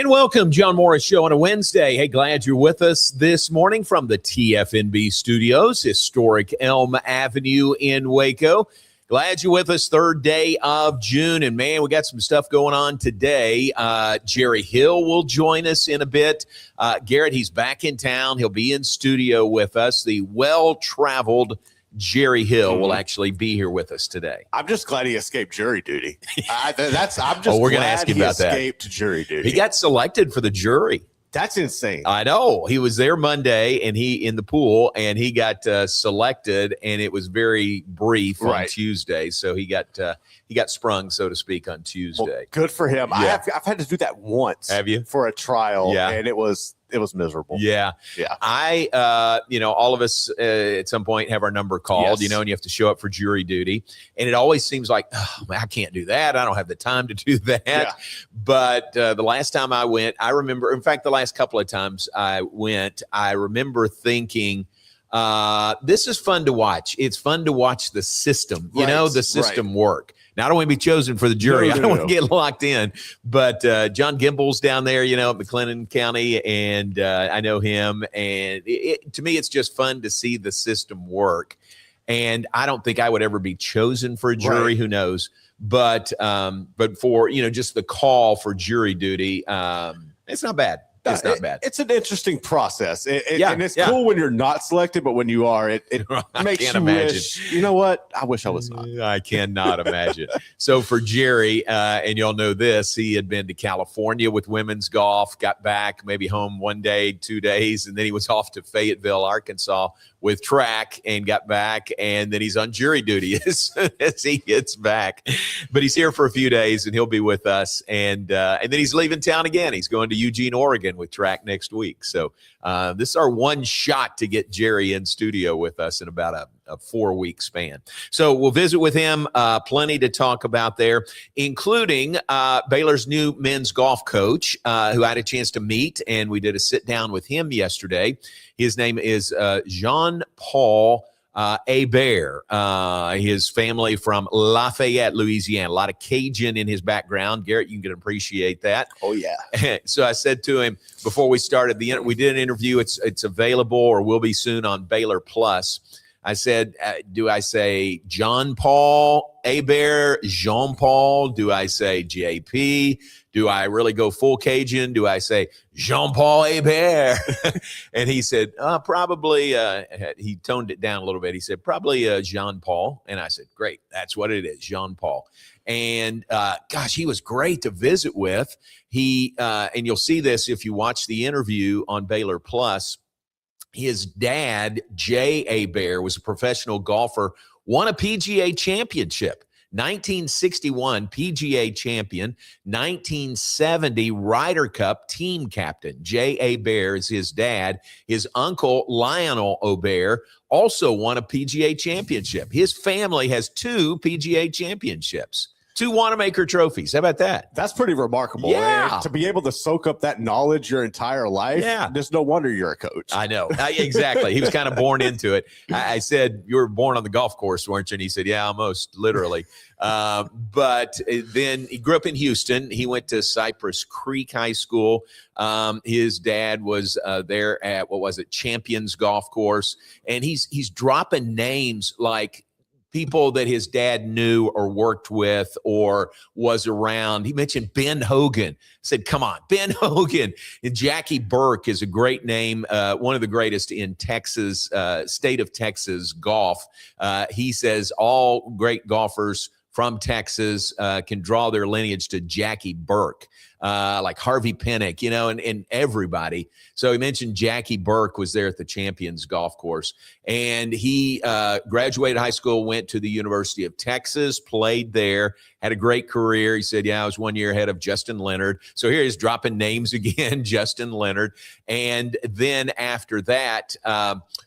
And welcome, John Morris Show on a Wednesday. Hey, glad you're with us this morning from the TFNB studios, historic Elm Avenue in Waco. Glad you're with us, third day of June. And, man, we got some stuff going on today. Jerry Hill will join us in a bit. Garrett, he's back in town. He'll be in studio with us. The well-traveled Jerry Hill will actually be here with us today. I'm just glad he escaped jury duty. I'm just we're going to ask you about that. Escaped jury duty. He got selected for the jury. That's insane. I know. He was there Monday, and he in the pool, and he got selected, and it was very brief on Tuesday. So he got sprung, so to speak, on Tuesday. Well, good for him. Yeah. I've had to do that once. Have you? For a trial, yeah. And it was miserable. Yeah. All of us at some point have our number called, and you have to show up for jury duty. And it always seems like, oh, man, I can't do that. I don't have the time to do that. Yeah. But the last time I went, I remember, in fact, the last couple of times I went, I remember thinking, this is fun to watch. It's fun to watch the system, the system work. Now, I don't want to be chosen for the jury. I don't want to get locked in. But John Gimbel's down there, at McLennan County, and I know him. And to me, it's just fun to see the system work. And I don't think I would ever be chosen for a jury. Right. Who knows? But for, just the call for jury duty, it's not bad. It's not bad. It's an interesting process. And it's cool when you're not selected, but when you are, it makes you wish, you know what? I wish I was not. I cannot imagine. So for Jerry, and y'all know this, he had been to California with women's golf, got back, maybe home 1 day, 2 days, and then he was off to Fayetteville, Arkansas with track and got back, and then he's on jury duty as he gets back. But he's here for a few days, and he'll be with us, and then he's leaving town again. He's going to Eugene, Oregon with track next week. So this is our one shot to get Jerry in studio with us in about a 4-week span. So we'll visit with him, plenty to talk about there, including Baylor's new men's golf coach, who I had a chance to meet, and we did a sit down with him yesterday. His name is Jean-Paul Hebert. His family from Lafayette, Louisiana. A lot of Cajun in his background. Garrett, you can appreciate that. Oh, yeah. So I said to him before we started, we did an interview. It's available or will be soon on Baylor Plus. I said, do I say John Paul Hebert, Jean-Paul? Do I say JP? Do I really go full Cajun? Do I say Jean-Paul Hebert? And he said, probably, he toned it down a little bit. He said, probably Jean-Paul. And I said, great, that's what it is, Jean-Paul. And gosh, he was great to visit with. He, and you'll see this if you watch the interview on Baylor Plus. His dad, Jay Hebert, was a professional golfer, won a PGA championship. 1961 PGA champion, 1970 Ryder Cup team captain. Jay Hebert is his dad. His uncle, Lionel Hebert, also won a PGA championship. His family has 2 PGA championships. 2 Wanamaker trophies. How about that? That's pretty remarkable. Yeah. To be able to soak up that knowledge your entire life. Yeah. There's no wonder you're a coach. I know. Exactly. He was kind of born into it. I said, you were born on the golf course, weren't you? And he said, yeah, almost literally. But then he grew up in Houston. He went to Cypress Creek High School. His dad was there at, Champions Golf Course. And he's dropping names like people that his dad knew or worked with or was around. He mentioned Ben Hogan. I said, come on, Ben Hogan. And Jackie Burke is a great name, one of the greatest in Texas, state of Texas golf. He says all great golfers from Texas can draw their lineage to Jackie Burke. Like Harvey Pinnock, and everybody. So he mentioned Jackie Burke was there at the Champions Golf Course. And he graduated high school, went to the University of Texas, played there, had a great career. He said, I was 1 year ahead of Justin Leonard. So here he's dropping names again, Justin Leonard. And then after that,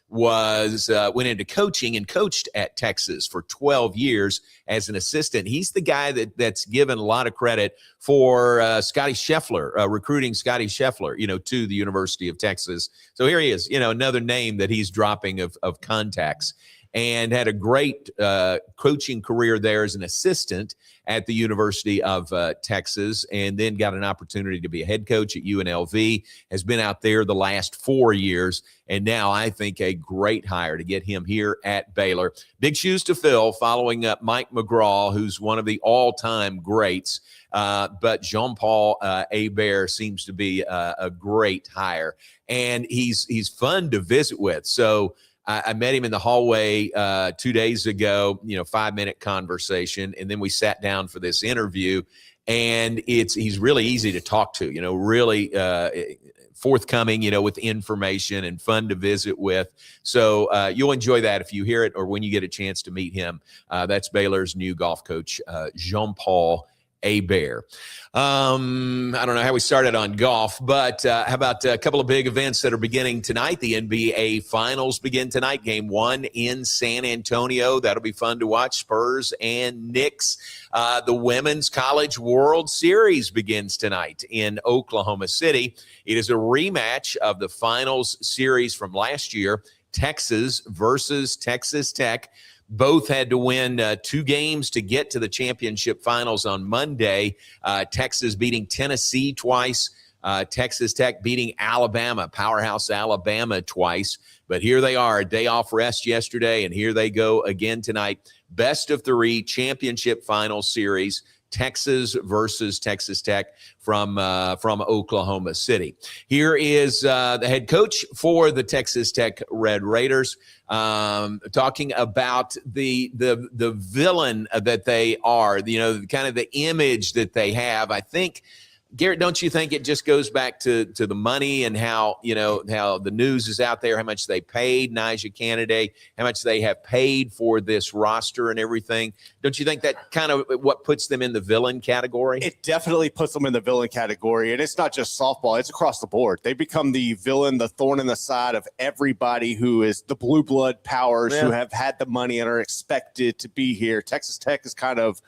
went into coaching and coached at Texas for 12 years as an assistant. He's the guy that's given a lot of credit for Scotty Scheffler, recruiting Scotty Scheffler, to the University of Texas. So here he is, another name that he's dropping of contacts. and had a great coaching career there as an assistant at the University of Texas, and then got an opportunity to be a head coach at UNLV, has been out there the last 4 years, and now I think a great hire to get him here at Baylor. Big shoes to fill following up Mike McGraw, who's one of the all-time greats, but Jean-Paul Hebert seems to be a great hire, and he's fun to visit with. So I met him in the hallway 2 days ago, 5-minute conversation. And then we sat down for this interview, and he's really easy to talk to, really forthcoming, with information and fun to visit with. So you'll enjoy that if you hear it or when you get a chance to meet him. That's Baylor's new golf coach, Jean-Paul Hebert. I don't know how we started on golf, but how about a couple of big events that are beginning tonight? The NBA Finals begin tonight. Game 1 in San Antonio. That'll be fun to watch. Spurs and Knicks. The Women's College World Series begins tonight in Oklahoma City. It is a rematch of the Finals series from last year, Texas versus Texas Tech. Both had to win 2 games to get to the championship finals on Monday. Texas beating Tennessee twice. Texas Tech beating Alabama, powerhouse Alabama twice. But here they are, a day off rest yesterday, and here they go again tonight. Best of 3 championship final series. Texas versus Texas Tech from Oklahoma City. Here is the head coach for the Texas Tech Red Raiders, talking about the villain that they are, kind of the image that they have. I think, Garrett, don't you think it just goes back to the money and how the news is out there, how much they paid Nyjah Candidate, how much they have paid for this roster and everything? Don't you think that kind of what puts them in the villain category? It definitely puts them in the villain category, and it's not just softball. It's across the board. They become the villain, the thorn in the side of everybody who is the blue blood powers who have had the money and are expected to be here. Texas Tech is kind of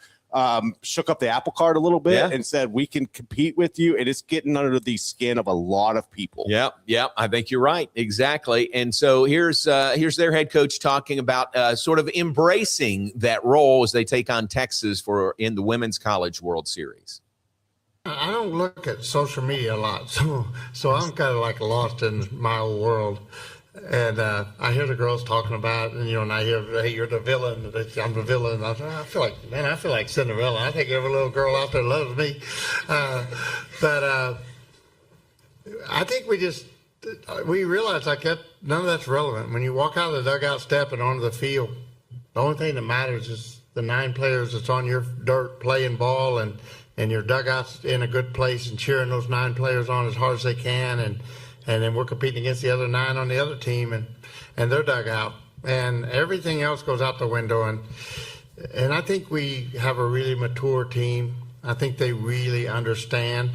shook up the apple cart a little bit and said, we can compete with you. And it's getting under the skin of a lot of people. Yeah. I think you're right. Exactly. And so here's their head coach talking about sort of embracing that role as they take on Texas in the Women's College World Series. I don't look at social media a lot, so I'm kind of like lost in my old world. And I hear the girls talking about it, and I hear, hey, you're the villain. I'm the villain. I feel like Cinderella. I think every little girl out there loves me. But I think we realize like that none of that's relevant. When you walk out of the dugout step and onto the field, the only thing that matters is the 9 players that's on your dirt playing ball, and your dugout's in a good place and cheering those 9 players on as hard as they can, and then we're competing against the other 9 on the other team and their dugout. And everything else goes out the window. And I think we have a really mature team. I think they really understand.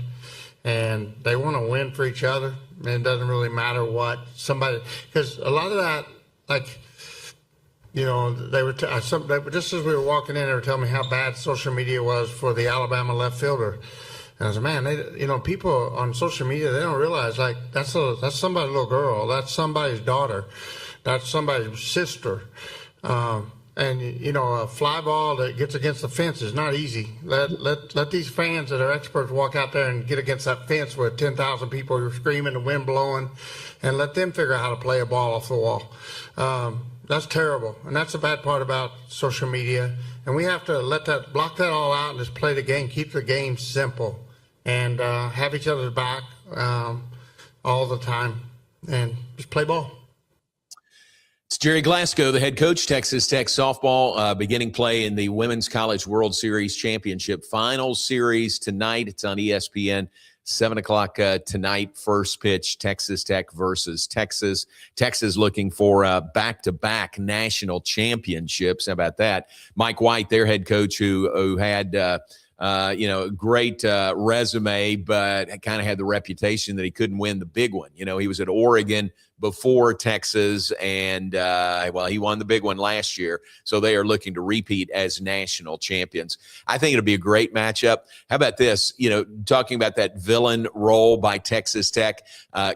And they want to win for each other. And it doesn't really matter what somebody – because a lot of that, like, they were just as we were walking in, they were telling me how bad social media was for the Alabama left fielder. And I said, man, people on social media, they don't realize, like, that's somebody's little girl. That's somebody's daughter. That's somebody's sister. And a fly ball that gets against the fence is not easy. Let these fans that are experts walk out there and get against that fence with 10,000 people screaming, the wind blowing, and let them figure out how to play a ball off the wall. That's terrible. And that's the bad part about social media. And we have to block that all out and just play the game, keep the game simple, and have each other's back all the time, and just play ball. It's Gerry Glasco, the head coach, Texas Tech softball, beginning play in the Women's College World Series Championship Finals Series tonight. It's on ESPN, 7 o'clock tonight. First pitch, Texas Tech versus Texas. Texas looking for back-to-back national championships. How about that? Mike White, their head coach, who had a great resume, but kind of had the reputation that he couldn't win the big one. He was at Oregon, before Texas, and he won the big one last year, so they are looking to repeat as national champions. I think it'll be a great matchup. How about this? Talking about that villain role by Texas Tech,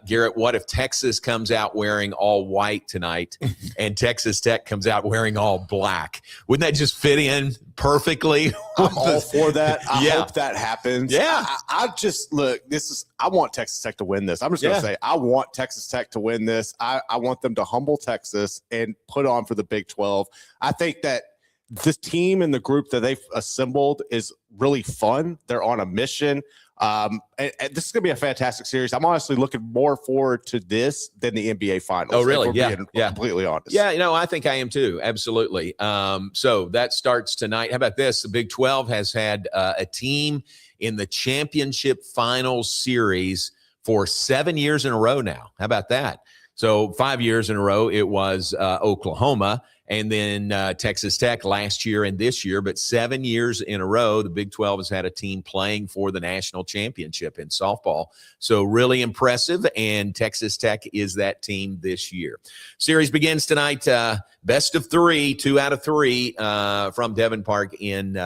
Garrett, what if Texas comes out wearing all white tonight and Texas Tech comes out wearing all black? Wouldn't that just fit in perfectly? I'm all for that. I hope that happens. Yeah. I just look, I want Texas Tech to win this. I'm just going to say, I want Texas Tech to win this. I want them to humble Texas and put on for the Big 12. I think that this team and the group that they've assembled is really fun. They're on a mission. And this is going to be a fantastic series. I'm honestly looking more forward to this than the NBA Finals. Oh, really? Being completely honest. Yeah, I think I am too. Absolutely. So that starts tonight. How about this? The Big 12 has had a team in the championship finals series for 7 years in a row now. How about that? So 5 years in a row, it was Oklahoma, and then Texas Tech last year and this year. But 7 years in a row, the Big 12 has had a team playing for the national championship in softball. So really impressive, and Texas Tech is that team this year. Series begins tonight. Best of three, 2 out of 3 from Devon Park in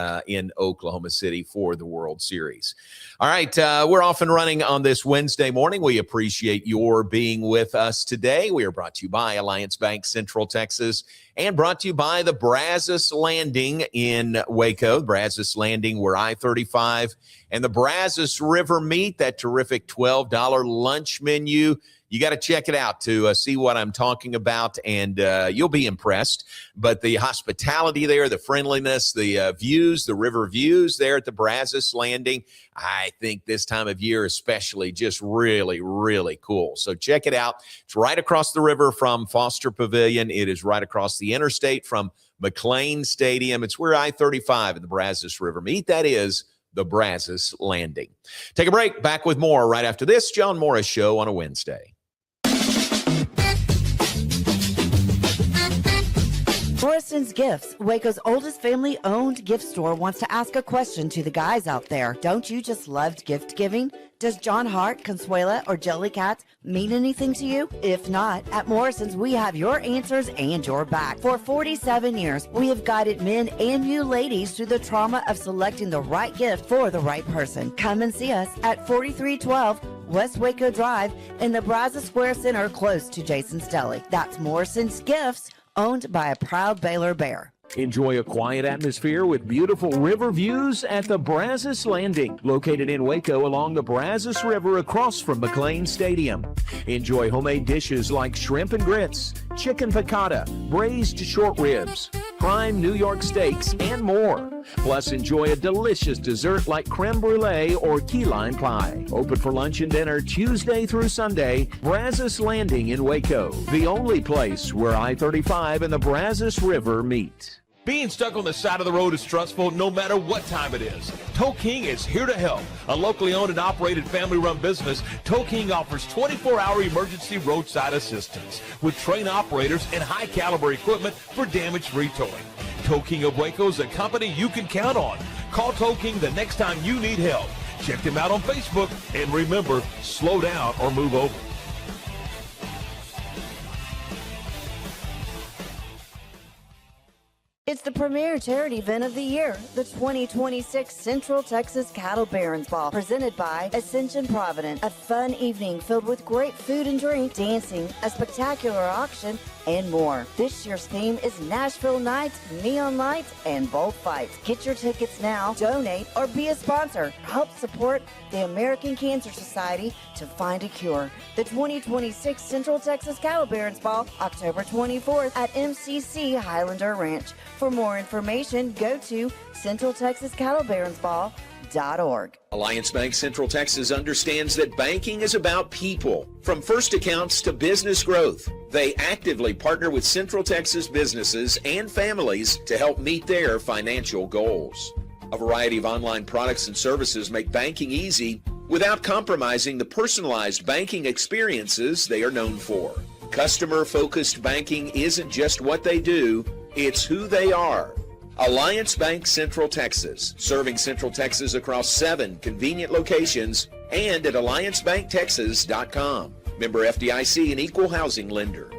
Oklahoma City for the World Series. All right, we're off and running on this Wednesday morning. We appreciate your being with us today. We are brought to you by Alliance Bank Central Texas and brought to you by the Brazos Landing in Waco. Brazos Landing, where I-35 and the Brazos River meet, that terrific $12 lunch menu. You got to check it out to see what I'm talking about, and you'll be impressed. But the hospitality there, the friendliness, the views, the river views there at the Brazos Landing, I think this time of year especially just really, really cool. So check it out. It's right across the river from Foster Pavilion. It is right across the interstate from McLean Stadium. It's where I-35 and the Brazos River meet. That is the Brazos Landing. Take a break. Back with more right after this John Morris Show on a Wednesday. Morrison's Gifts, Waco's oldest family-owned gift store, wants to ask a question to the guys out there. Don't you just love gift giving? Does John Hart, Consuela, or Jellycat mean anything to you? If not, at Morrison's, we have your answers and your back. For 47 years, we have guided men and you ladies through the trauma of selecting the right gift for the right person. Come and see us at 4312 West Waco Drive in the Brazos Square Center, close to Jason's Deli. That's Morrison's Gifts, owned by a proud Baylor Bear. Enjoy a quiet atmosphere with beautiful river views at the Brazos Landing, located in Waco along the Brazos River across from McLean Stadium. Enjoy homemade dishes like shrimp and grits, chicken piccata, braised short ribs, prime New York steaks, and more. Plus, enjoy a delicious dessert like creme brulee or key lime pie. Open for lunch and dinner Tuesday through Sunday. Brazos Landing in Waco, the only place where I-35 and the Brazos River meet. Being stuck on the side of the road is stressful no matter what time it is. Tow King is here to help. A locally owned and operated family-run business, Tow King offers 24-hour emergency roadside assistance with trained operators and high-caliber equipment for damage-free towing. Tow King of Waco is a company you can count on. Call Tow King the next time you need help. Check them out on Facebook, and remember, slow down or move over. It's the premier charity event of the year, the 2026 Central Texas Cattle Barons Ball, presented by Ascension Providence. A fun evening filled with great food and drink, dancing, a spectacular auction, and more. This year's theme is Nashville Nights, Neon Lights, and Bullfights. Get your tickets now, donate, or be a sponsor. Help support the American Cancer Society to find a cure. The 2026 Central Texas Cattle Barons Ball, October 24th at MCC Highlander Ranch. For more information, go to CentralTexasCattleBaronsBall.org. Alliance Bank Central Texas understands that banking is about people. From first accounts to business growth, they actively partner with Central Texas businesses and families to help meet their financial goals. A variety of online products and services make banking easy without compromising the personalized banking experiences they are known for. Customer-focused banking isn't just what they do, it's who they are. Alliance Bank Central Texas, serving Central Texas across 7 convenient locations and at alliancebanktexas.com. Member FDIC, an equal housing lender.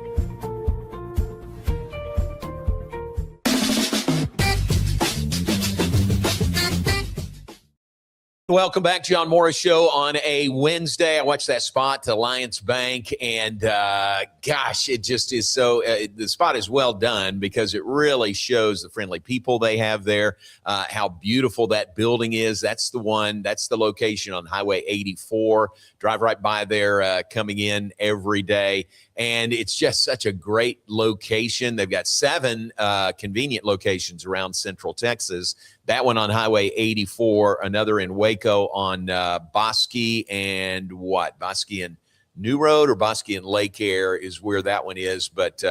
Welcome back, John Morris Show on a Wednesday. I watched that spot to Alliance Bank, and gosh, it just is so the spot is well done because it really shows the friendly people they have there, how beautiful that building is. That's the location on Highway 84. Drive right by there coming in every day. And it's just such a great location. They've got 7 convenient locations around Central Texas. That one on Highway 84, another in Waco on Bosque and New Road or Bosque and Lake Air is where that one is. But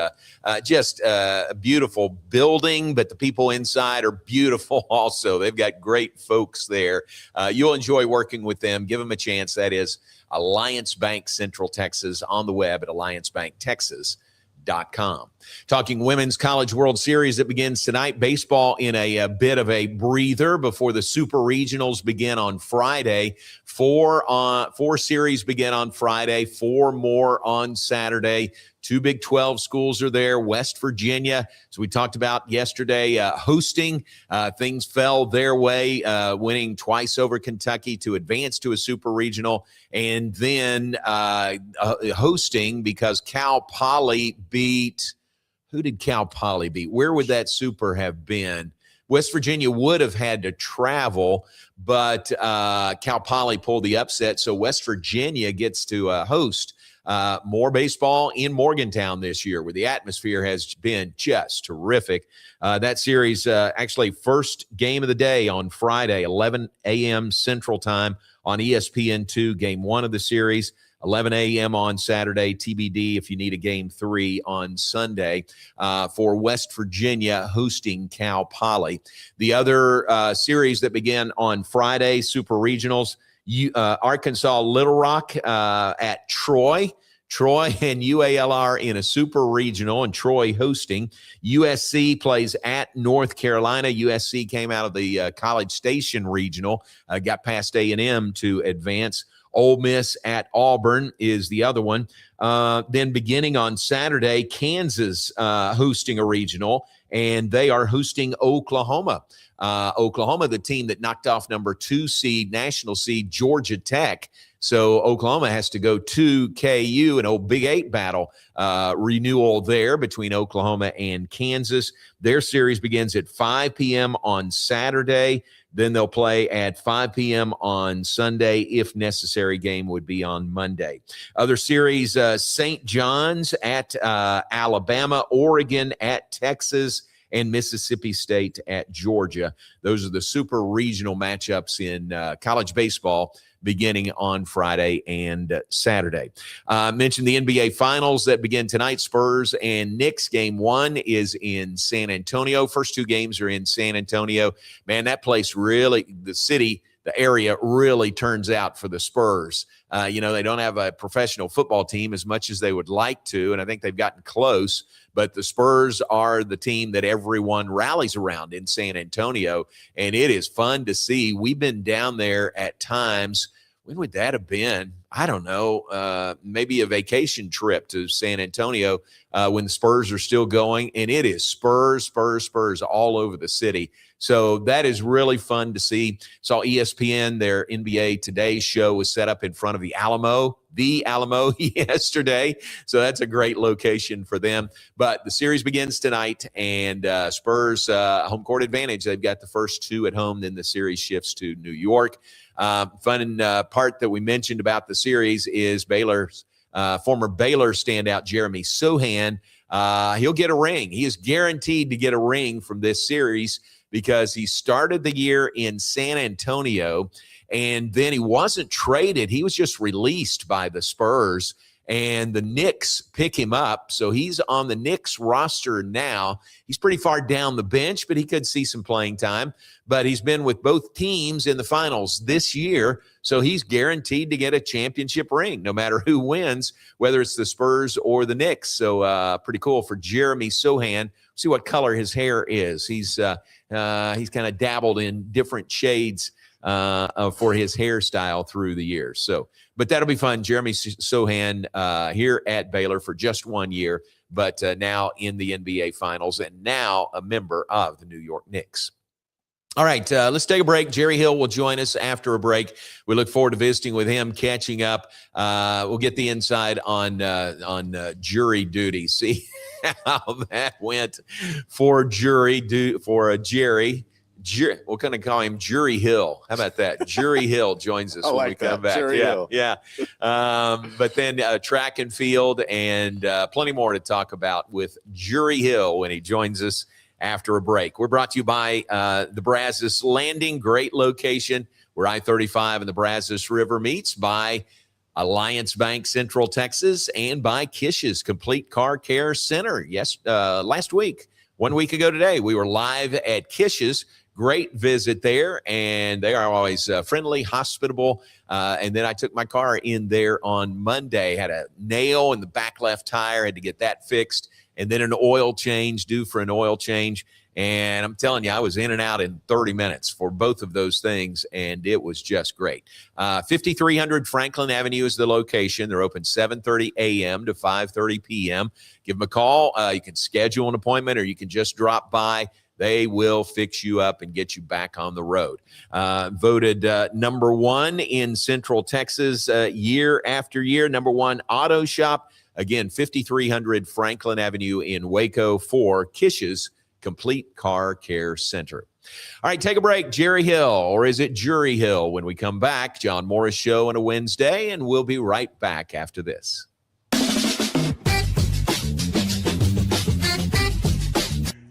just a beautiful building, but the people inside are beautiful also. They've got great folks there. You'll enjoy working with them. Give them a chance. That is Alliance Bank Central Texas on the web at alliancebanktexas.com. Talking Women's College World Series that begins tonight. Baseball in a bit of a breather before the Super Regionals begin on Friday. Four series begin on Friday, 4 more on Saturday. 2 Big 12 schools are there. West Virginia, as we talked about yesterday, hosting. Things fell their way, winning twice over Kentucky to advance to a Super Regional, and then hosting because Cal Poly beat. Who did Cal Poly beat? Where would that Super have been? West Virginia would have had to travel, but Cal Poly pulled the upset, so West Virginia gets to host more baseball in Morgantown this year, where the atmosphere has been just terrific. That series, actually first game of the day on Friday, 11 a.m. Central Time on ESPN2, game 1 of the series. 11 a.m. on Saturday, TBD if you need a game 3 on Sunday for West Virginia hosting Cal Poly. The other series that began on Friday, Super Regionals, Arkansas Little Rock at Troy. Troy and UALR in a Super Regional, and Troy hosting. USC plays at North Carolina. USC came out of the College Station Regional, got past A&M to advance. Ole Miss at Auburn is the other one. Then beginning on Saturday, Kansas hosting a regional, and they are hosting Oklahoma. Oklahoma, the team that knocked off number 2 seed, national seed, Georgia Tech. So Oklahoma has to go to KU, an old Big 8 battle renewal there between Oklahoma and Kansas. Their series begins at 5 p.m. on Saturday. Then they'll play at 5 p.m. on Sunday. If necessary, game would be on Monday. Other series, St. John's at Alabama, Oregon at Texas, and Mississippi State at Georgia. Those are the super regional matchups in college baseball beginning on Friday and Saturday. Mentioned the NBA Finals that begin tonight. Spurs and Knicks. Game 1 is in San Antonio. First 2 games are in San Antonio. Man, that place really, the area really turns out for the Spurs. They don't have a professional football team as much as they would like to, and I think they've gotten close. But the Spurs are the team that everyone rallies around in San Antonio, and it is fun to see. We've been down there at times. When would that have been? I don't know, maybe a vacation trip to San Antonio when the Spurs are still going, and it is Spurs all over the city. So that is really fun to see. Saw ESPN, their NBA Today show was set up in front of the Alamo yesterday. So that's a great location for them. But the series begins tonight, and Spurs home court advantage. They've got the first 2 at home. Then the series shifts to New York. Fun part that we mentioned about the series is Baylor's former Baylor standout Jeremy Sohan. He'll get a ring. He is guaranteed to get a ring from this series because he started the year in San Antonio, and then he wasn't traded. He was just released by the Spurs, and the Knicks pick him up. So he's on the Knicks roster now. He's pretty far down the bench, but he could see some playing time. But he's been with both teams in the finals this year, so he's guaranteed to get a championship ring no matter who wins, whether it's the Spurs or the Knicks. So pretty cool for Jeremy Sohan. See what color his hair is. He's kind of dabbled in different shades for his hairstyle through the years. So, but that'll be fun. Jeremy Sohan here at Baylor for just 1 year, but now in the NBA Finals and now a member of the New York Knicks. All right, let's take a break. Gerry Hill will join us after a break. We look forward to visiting with him, catching up. We'll get the inside on jury duty. See how that went for Gerry. We're going to call him Gerry Hill. How about that? Gerry Hill joins us when we come back. Gerry Hill. Yeah. But then track and field and plenty more to talk about with Gerry Hill when he joins us after a break. We're brought to you by the Brazos Landing, great location where I-35 and the Brazos River meets, by Alliance Bank Central Texas, and by Kish's Complete Car Care Center. Yes, last week, 1 week ago today, we were live at Kish's. Great visit there, and they are always friendly, hospitable. And then I took my car in there on Monday, had a nail in the back left tire, had to get that fixed, and then an oil change, due for an oil change. And I'm telling you, I was in and out in 30 minutes for both of those things, and it was just great. 5300 Franklin Avenue is the location. They're open 7:30 a.m. to 5:30 p.m. Give them a call. You can schedule an appointment, or you can just drop by. They will fix you up and get you back on the road. Voted number one in Central Texas year after year. Number one auto shop. Again, 5300 Franklin Avenue in Waco for Kish's Complete Car Care Center. All right, take a break. Gerry Hill, or is it Gerry Hill? When we come back, John Morris Show on a Wednesday, and we'll be right back after this.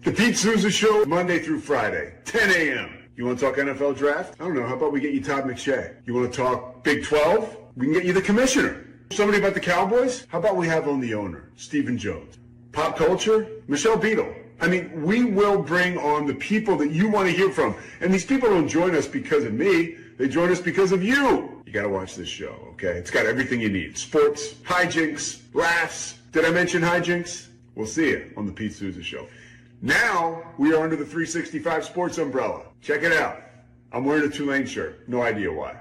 The Pete Souza Show, Monday through Friday, 10 a.m. You want to talk NFL draft? I don't know. How about we get you Todd McShay? You want to talk Big 12? We can get you the commissioner. Somebody about the Cowboys? How about we have on the owner, Stephen Jones? Pop culture? Michelle Beadle. I mean, we will bring on the people that you want to hear from. And these people don't join us because of me. They join us because of you. You got to watch this show, okay? It's got everything you need. Sports, hijinks, laughs. Did I mention hijinks? We'll see you on the Pete Souza Show. Now, we are under the 365 Sports umbrella. Check it out. I'm wearing a Tulane shirt. No idea why.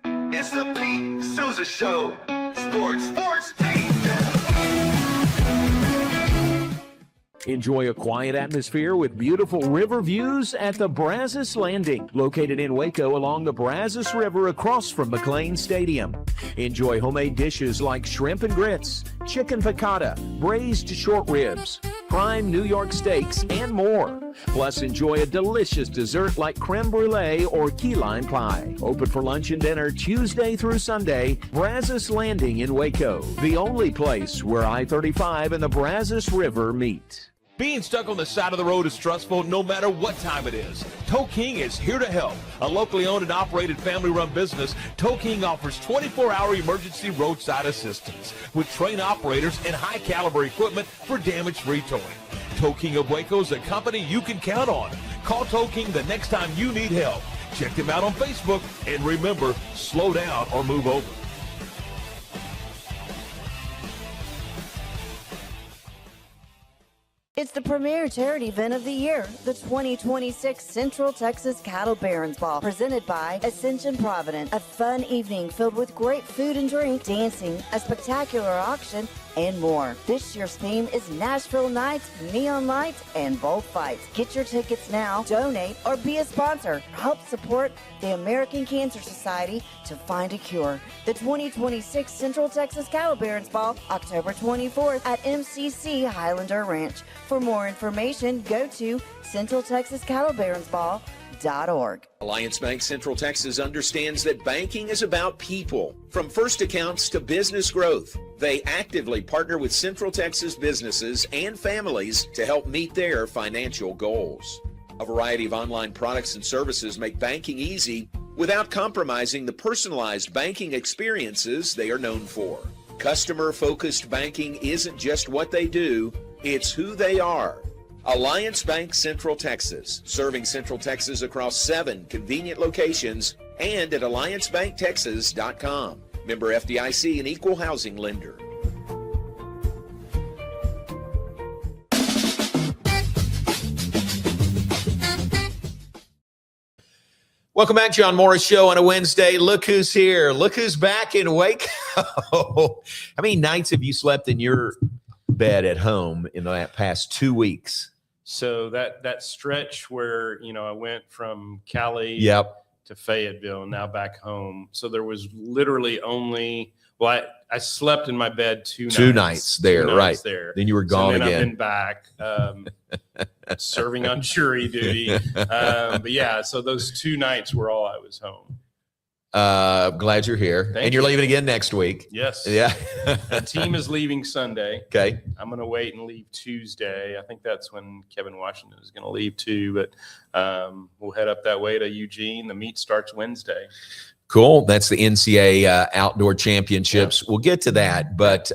It's the Pete Souza Show. Sports team. Enjoy a quiet atmosphere with beautiful river views at the Brazos Landing, located in Waco along the Brazos River across from McLean Stadium. Enjoy homemade dishes like shrimp and grits, chicken piccata, braised short ribs, prime New York steaks, and more. Plus, enjoy a delicious dessert like creme brulee or key lime pie. Open for lunch and dinner Tuesday through Sunday. Brazos Landing in Waco, the only place where I-35 and the Brazos River meet. Being stuck on the side of the road is stressful no matter what time it is. Tow King is here to help. A locally owned and operated family-run business, Tow King offers 24-hour emergency roadside assistance with trained operators and high-caliber equipment for damage-free towing. Tow King of Waco is a company you can count on. Call Tow King the next time you need help. Check them out on Facebook, and remember, slow down or move over. It's the premier charity event of the year, the 2026 Central Texas Cattle Barons Ball, presented by Ascension Provident. A fun evening filled with great food and drink, dancing, a spectacular auction, and more. This year's theme is Nashville Nights, Neon Lights, and Bullfights. Get your tickets now, donate, or be a sponsor. Help support the American Cancer Society to find a cure. The 2026 Central Texas Cattle Barons Ball, October 24th at MCC Highlander Ranch. For more information, go to CentralTexasCattleBaronsBall.org. Alliance Bank Central Texas understands that banking is about people. From first accounts to business growth, they actively partner with Central Texas businesses and families to help meet their financial goals. A variety of online products and services make banking easy without compromising the personalized banking experiences they are known for. Customer-focused banking isn't just what they do, it's who they are. Alliance Bank Central Texas, serving Central Texas across 7 convenient locations and at alliancebanktexas.com. Member FDIC, an equal housing lender. Welcome back, John Morris Show on a Wednesday. Look who's here. Look who's back in Waco. How many nights have you slept in your bed at home in the past 2 weeks? So that stretch where, I went from Cali to Fayetteville and now back home. So there was literally only, I slept in my bed two nights there, right? There. Then you were gone again. I've been back serving on jury duty. But yeah, so those 2 nights were all I was home. Glad you're here. Thank and you're you. leaving again next week. Yes. Yeah. The team is leaving Sunday. Okay. I'm going to wait and leave Tuesday. I think that's when Kevin Washington is going to leave too. But we'll head up that way to Eugene. The meet starts Wednesday. Cool. That's the NCAA Outdoor Championships. Yeah. We'll get to that. But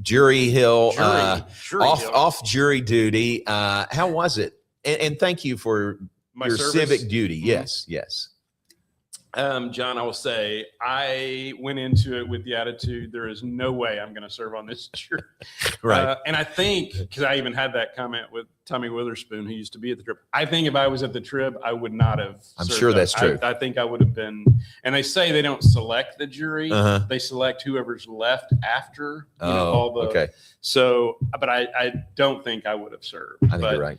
Jerry Hill, off jury duty. How was it? And thank you for your service? Civic duty. Yes, yes. John, I will say I went into it with the attitude, there is no way I'm going to serve on this jury. Right. And I think, because I even had that comment with Tommy Witherspoon, who used to be at the trip. I think if I was at the trip, I would not have. I'm sure that's true. I think I would have been. And they say they don't select the jury; they select whoever's left after all the. Okay. So, but I don't think I would have served. I think you're right.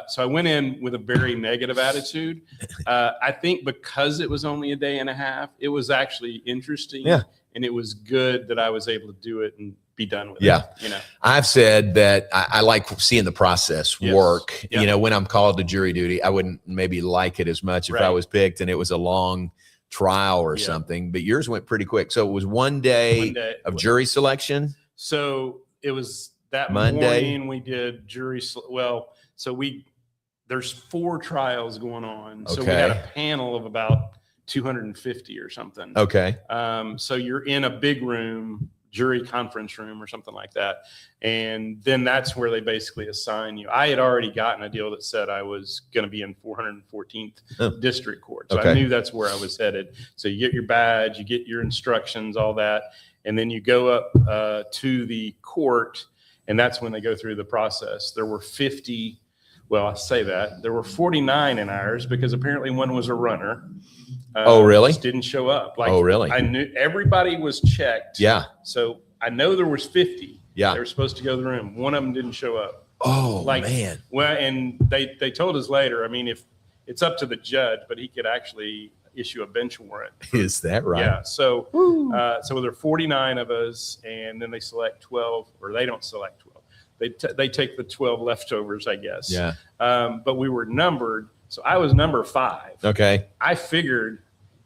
So I went in with a very negative attitude. I think because it was only a day and a half, it was actually interesting. Yeah. And it was good that I was able to do it and be done with it. I've said that I like seeing the process work. Yep. When I'm called to jury duty, I wouldn't maybe like it as much if I was picked and it was a long trial or something, but yours went pretty quick. So it was one day of jury selection. So it was that Monday. morning we did jury. There's 4 trials going on. So we had a panel of about 250 or something. Okay. So you're in a big room, jury conference room or something like that. And then that's where they basically assign you. I had already gotten a deal that said I was going to be in 414th district court. So I knew that's where I was headed. So you get your badge, you get your instructions, all that. And then you go up to the court, and that's when they go through the process. There were 50. Well, I say that. There were 49 in ours because apparently one was a runner. Really? Just didn't show up. Really? I knew everybody was checked. Yeah. So I know there was 50. Yeah. They were supposed to go to the room. One of them didn't show up. Oh, man. Well, and they told us later, if it's up to the judge, but he could actually issue a bench warrant. Is that right? Yeah. So, so there are 49 of us, and then they select 12, or they don't select 12. They take the 12 leftovers, I guess. Yeah. But we were numbered. So I was number 5. Okay. I figured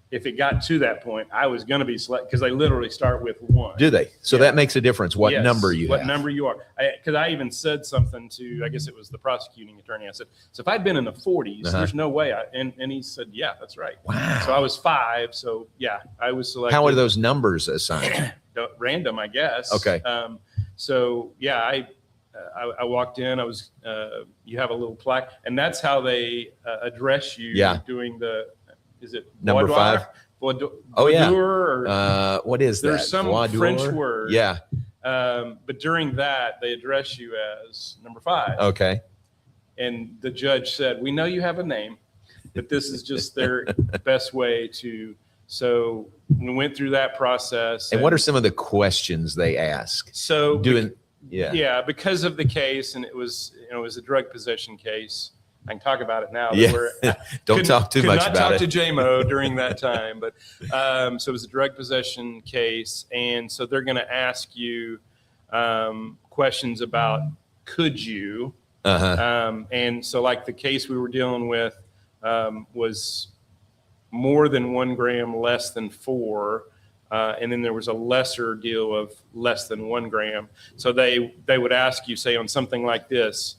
if it got to that point, I was going to be selected because they literally start with 1. Do they? So that makes a difference. What number you have? What number you are. Because I even said something to, I guess it was the prosecuting attorney. I said, so if I'd been in the 40s, there's no way. And he said, yeah, that's right. Wow. So I was 5. So yeah, I was selected. How are those numbers assigned? Random, I guess. Okay. So yeah, I walked in. I was. You have a little plaque, and that's how they address you. Yeah. Doing the. Is it number 5? Or what is that? There's some Boudoir? French word. Yeah. But during that, they address you as number 5. Okay. And the judge said, "We know you have a name, but this is just their best way to." So we went through that process. And what are some of the questions they ask? So Yeah, because of the case, and it was a drug possession case. I can talk about it now. Yeah. Don't talk too much about it. Could not talk to J-Mo during that time, but so it was a drug possession case, and so they're going to ask you questions about could you, and so like the case we were dealing with was more than 1 gram, less than 4. And then there was a lesser deal of less than 1 gram. So they would ask you, say, on something like this,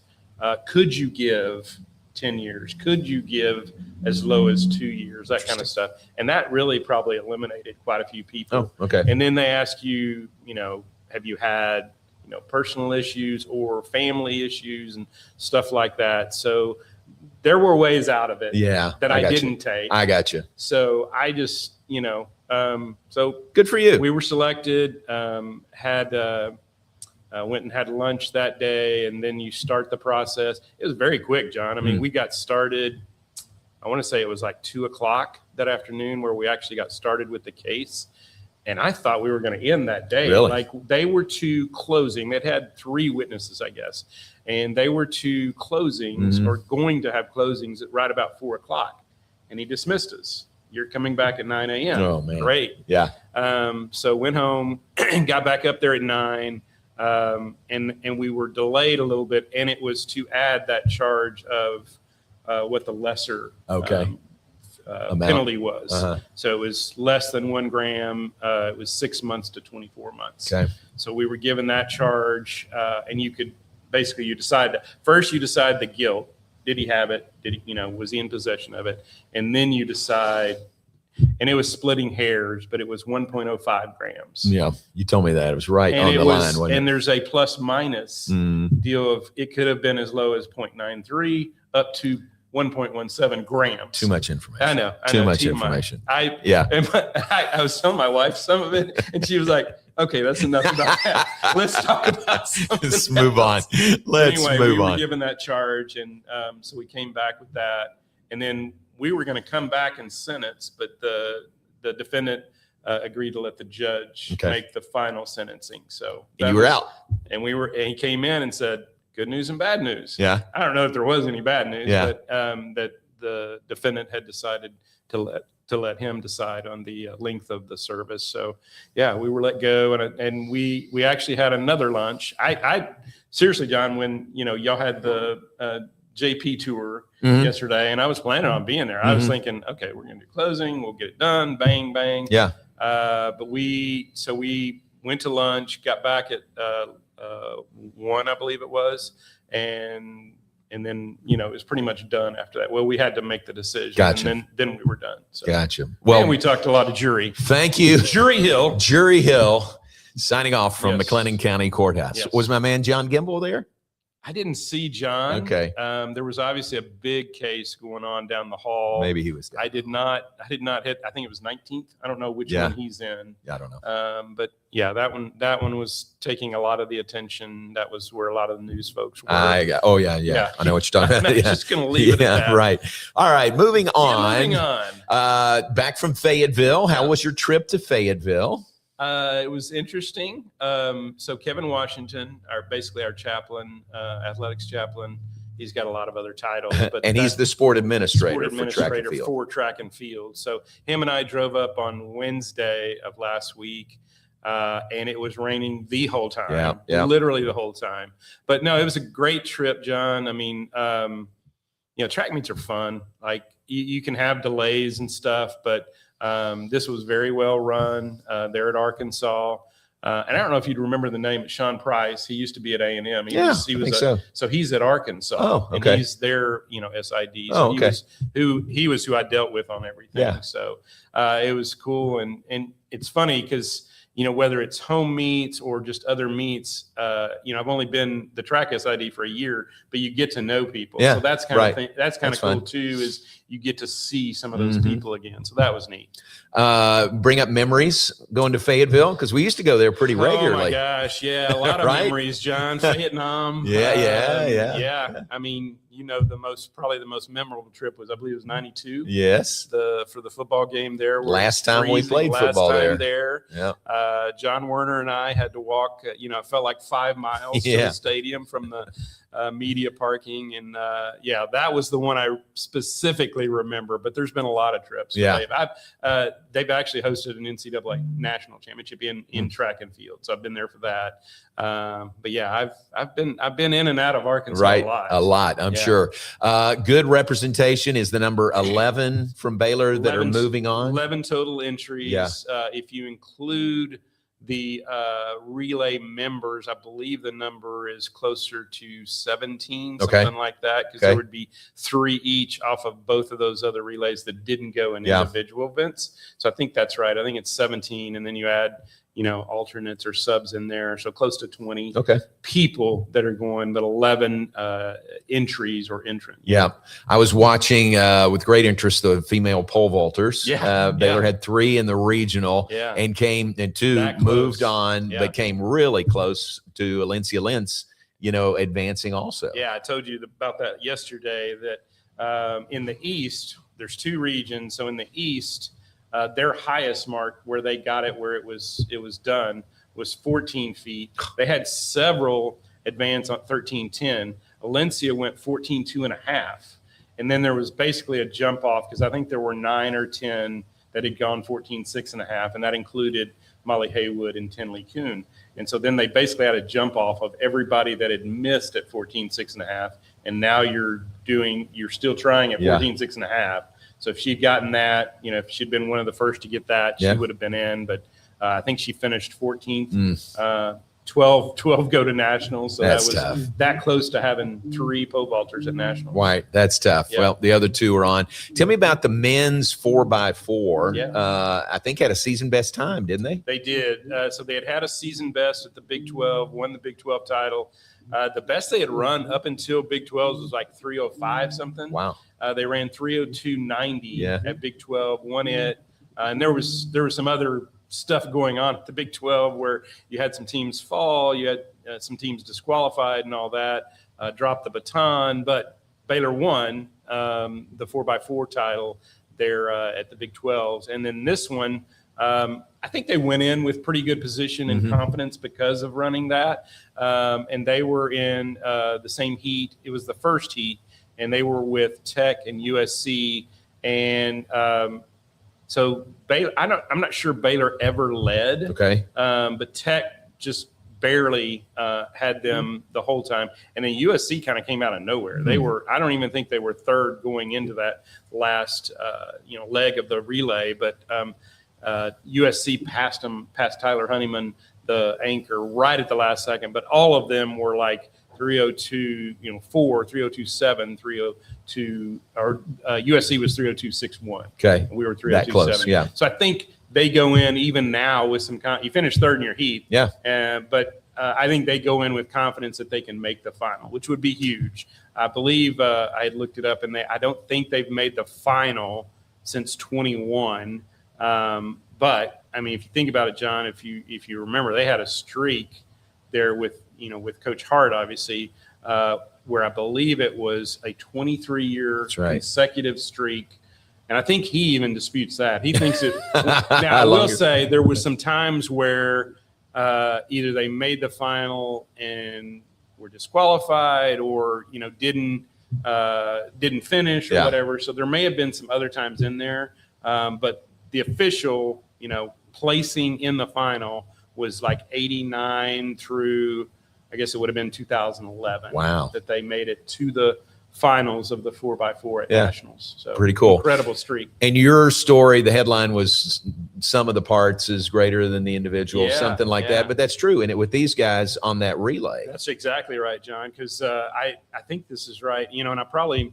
could you give 10 years? Could you give as low as 2 years? That kind of stuff. And that really probably eliminated quite a few people. Oh, okay. And then they ask you, have you had, personal issues or family issues and stuff like that. So there were ways out of it that I didn't take. I got you. So I just, so good for you. We were selected, went and had lunch that day, and then you start the process. It was very quick, John. I mean, we got started I want to say it was like 2:00 that afternoon where we actually got started with the case. And I thought we were going to end that day. Really? Like they were to closing. They'd had 3 witnesses, I guess. And they were to closings or going to have closings at right about 4:00. And he dismissed us. You're coming back at 9 a.m. Oh, man. Great. Yeah. So went home, got back up there at 9. And we were delayed a little bit. And it was to add that charge of what the lesser penalty was. So it was less than 1 gram. It was 6 months to 24 months. Okay. So we were given that charge, and you could basically you decide that first. You decide the guilt. Did he have it? Did he, was he in possession of it? And then you decide. And it was splitting hairs, but it was 1.05 grams. Yeah, you told me that. It was right on the line. Wasn't and it? there's a plus minus deal of it could have been as low as 0.93 up to 1.17 grams. Too much information. I know. Too much information. I was telling my wife some of it, and she was like, "Okay, that's enough about that. Let's talk about something Let's move on. Let's anyway, move we on. were given that charge, and so we came back with that, and then we were going to come back and sentence, but the defendant agreed to let the judge make the final sentencing. So And you were out. And he came in and said, good news and bad news. Yeah. I don't know if there was any bad news, Yeah. but that the defendant had decided to let him decide on the length of the service. So yeah, we were let go, and we actually had another lunch. I seriously, John, when y'all had the JP tour yesterday, and I was planning on being there. I was thinking, okay, we're going to do closing. We'll get it done. Bang, bang. Yeah. But we went to lunch, got back at 1, I believe it was. And then, it was pretty much done after that. Well, we had to make the decision. Gotcha. And then we were done. So. Gotcha. Well, and we talked a lot of jury. Thank you. Jerry Hill. Jerry Hill signing off from Yes. McLennan County Courthouse. Yes. Was my man John Gimbel there? I didn't see John. Okay. There was obviously a big case going on down the hall. Maybe he was there. I did not hit. I think it was 19th. I don't know which Yeah. one he's in. Yeah, I don't know. But yeah, that one was taking a lot of the attention. That was where a lot of the news folks were. Yeah. I know what you're talking about. I'm just going to leave it at that. Right. All right. Moving on. Moving on. Back from Fayetteville. How was your trip to Fayetteville? It was interesting. So Kevin Washington, our chaplain, athletics chaplain, he's got a lot of other titles, but and he's the sport administrator, for track and field. So him and I drove up on Wednesday of last week, and it was raining the whole time, literally the whole time. But no, it was a great trip, John. I mean, track meets are fun. Like you can have delays and stuff, but this was very well run there at Arkansas. And I don't know if you'd remember the name, Sean Price. He used to be at A&M. He was so he's at Arkansas. Oh, okay. And he's their, SID. So Oh, okay. He was who I dealt with on everything. Yeah. So it was cool. And it's funny because, whether it's home meets or just other meets, I've only been the track SID for a year, but you get to know people. Yeah, So that's kind right. of thing. That's kind of That's cool fun. too, is you get to see some of those people again. So that was neat. Bring up memories going to Fayetteville, because we used to go there pretty regularly. Oh my gosh, yeah, a lot of Right? memories, John. Vietnam. Yeah. I mean, probably the most memorable trip was, I believe it was 92. Yes. For the football game there. where Last it's time we freezing. played football Last time there. Yeah. John Werner and I had to walk, it felt like 5 miles to the stadium from the media parking. And that was the one I specifically remember, but there's been a lot of trips. Yeah. They've actually hosted an NCAA national championship in track and field. So I've been there for that. But yeah, I've been in and out of Arkansas a lot, I'm sure. Good representation is the number 11 from Baylor that are moving on. 11 total entries. Yeah. If you include the relay members, I believe the number is closer to 17, something like that, because there would be 3 each off of both of those other relays that didn't go in individual events. So I think that's right. I think it's 17, and then you add alternates or subs in there. So close to 20 people that are going, but 11 entries or entrants. Yeah. I was watching with great interest the female pole vaulters. Baylor had 3 in the regional and 2 moved on, but came really close to Alencia Lentz, advancing also. Yeah, I told you about that yesterday, that in the East, there's 2 regions. So in the East, their highest mark where they got it, where it was done, was 14 feet. They had several advance on 13.10. Valencia went 14.2.5. And then there was basically a jump off because I think there were 9 or 10 that had gone 14.6.5, and that included Molly Haywood and Tinley Kuhn. And so then they basically had a jump off of everybody that had missed at 14.6.5, and now you're still trying at 14.6.5. So if she'd gotten that, if she'd been one of the first to get that, she would have been in. But I think she finished 14th. 12 go to nationals. So That's that was tough. that close to having 3 pole vaulters at nationals. Right. That's tough. Yeah. Well, the other 2 are on. Tell me about the men's 4x4. Yeah. I think had a season best time, didn't they? They did. So they had a season best at the Big 12, won the Big 12 title. The best they had run up until Big 12 was like 3:05 something. Wow. They ran 3:02.90 at Big 12, won it. And there was some other stuff going on at the Big 12 where you had some teams fall, you had some teams disqualified and all that, dropped the baton, but Baylor won the 4x4 title there at the Big 12s. And then this one, I think they went in with pretty good position and confidence because of running that. And they were in the same heat. It was the first heat, and they were with Tech and USC. And so Baylor, I'm not sure Baylor ever led. Okay. But Tech just barely had them the whole time. And then USC kind of came out of nowhere. They were, I don't even think they were third going into that last, leg of the relay, but USC passed Tyler Honeyman, the anchor, right at the last second. But all of them were like 3:02, 4, 3:02.7, 3:02, or USC was 3:02.61. Okay. We were 3:02.7. That close, yeah. So I think they go in even now with some you finished third in your heat. Yeah. But I think they go in with confidence that they can make the final, which would be huge. I believe I had looked it up, and I don't think they've made the final since 21. But I mean, if you think about it, John, if you remember, they had a streak there with Coach Hart, obviously, where I believe it was a 23-year consecutive streak. And I think he even disputes that. He thinks it. Now, I will say there was some times where either they made the final and were disqualified, or didn't finish or whatever. So there may have been some other times in there, but the official placing in the final was like 89 through, I guess it would have been 2011. Wow. That they made it to the finals of the 4x4 at nationals. So pretty cool. Incredible streak. And your story, the headline was sum of the parts is greater than the individual, something like that. But that's true. And with these guys on that relay. That's exactly right, John, because I think this is right. And I probably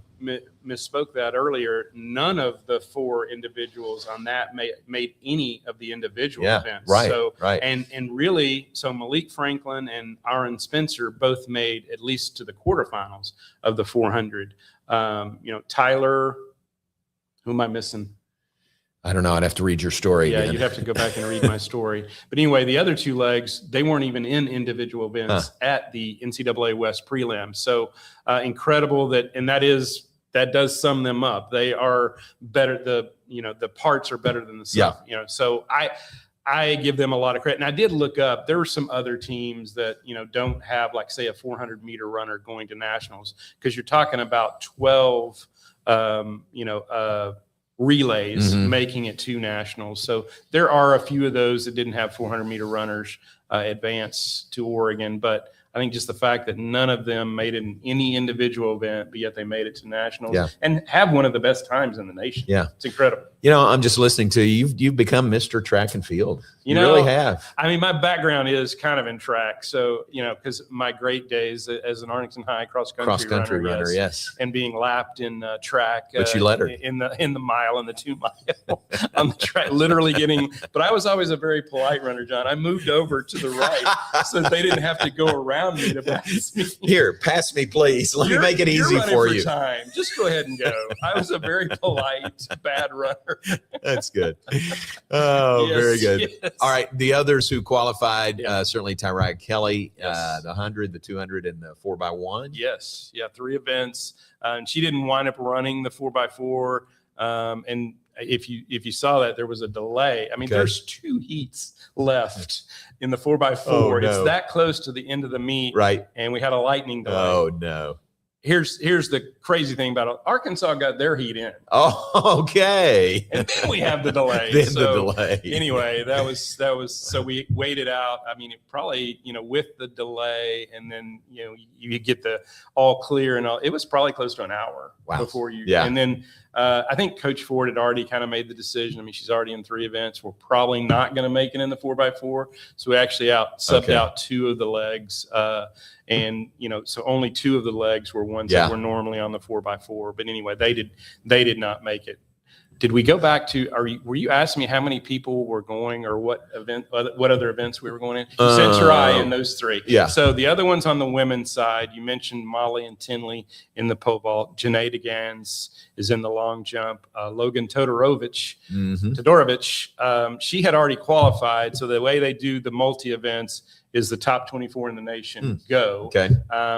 misspoke that earlier. None of the 4 individuals on that made any of the individual events. Right, so, right. And really, so Malik Franklin and Aaron Spencer both made at least to the quarterfinals of the 400. Tyler, who am I missing? I don't know. I'd have to read your story again. You'd have to go back and read my story. But anyway, the other 2 legs, they weren't even in individual events at the NCAA West prelim. So incredible that does sum them up. They are better. The parts are better than the sum. So I give them a lot of credit. And I did look up, there were some other teams that, don't have, like, say, a 400-meter runner going to nationals, because you're talking about 12, relays making it to nationals. So there are a few of those that didn't have 400-meter runners advance to Oregon, but I think just the fact that none of them made it in any individual event, but yet they made it to nationals and have one of the best times in the nation. Yeah. It's incredible. I'm just listening to you. You've become Mr. Track and Field. You really have. I mean, my background is kind of in track. So, because my great days as an Arlington High cross-country runner, yes. And being lapped in track. But you led her. In the mile and the 2 mile on the track, literally but I was always a very polite runner, John. I moved over to the right so that they didn't have to go around me to pass me. Here, pass me, please. Let me make it easy for you. Time. Just go ahead and go. I was a very polite, bad runner. That's good. Oh, Yes, very good. yes. All right. The others who qualified, certainly Tyriah Kelly, the 100, the 200, and the 4x1. Yes. Yeah. 3 events. And she didn't wind up running the 4x4. And if you saw that, there was a delay. I mean, there's 2 heats left in the 4x4. Oh, no. It's that close to the end of the meet. Right. And we had a lightning delay. Oh, no. Here's the crazy thing about it. Arkansas got their heat in. Oh, okay. And then we have the delay. The delay. Anyway, that was so we waited out. I mean, it probably, with the delay and then, you get the all clear and all, it was probably close to an hour before you. Yeah. And then I think Coach Ford had already kind of made the decision. I mean, she's already in 3 events. We're probably not going to make it in the 4x4. So we actually subbed out 2 of the legs. And, so only 2 of the legs were ones that were normally on the 4x4. But anyway, they did not make it. Did we go back to, were you asking me how many people were going or what other events we were going in? You said Sarai in those 3. Yeah. So the other ones on the women's side, you mentioned Molly and Tinley in the pole vault. Janae DeGans is in the long jump. Logan Todorovich, she had already qualified. So the way they do the multi-events is the top 24 in the nation go. Okay.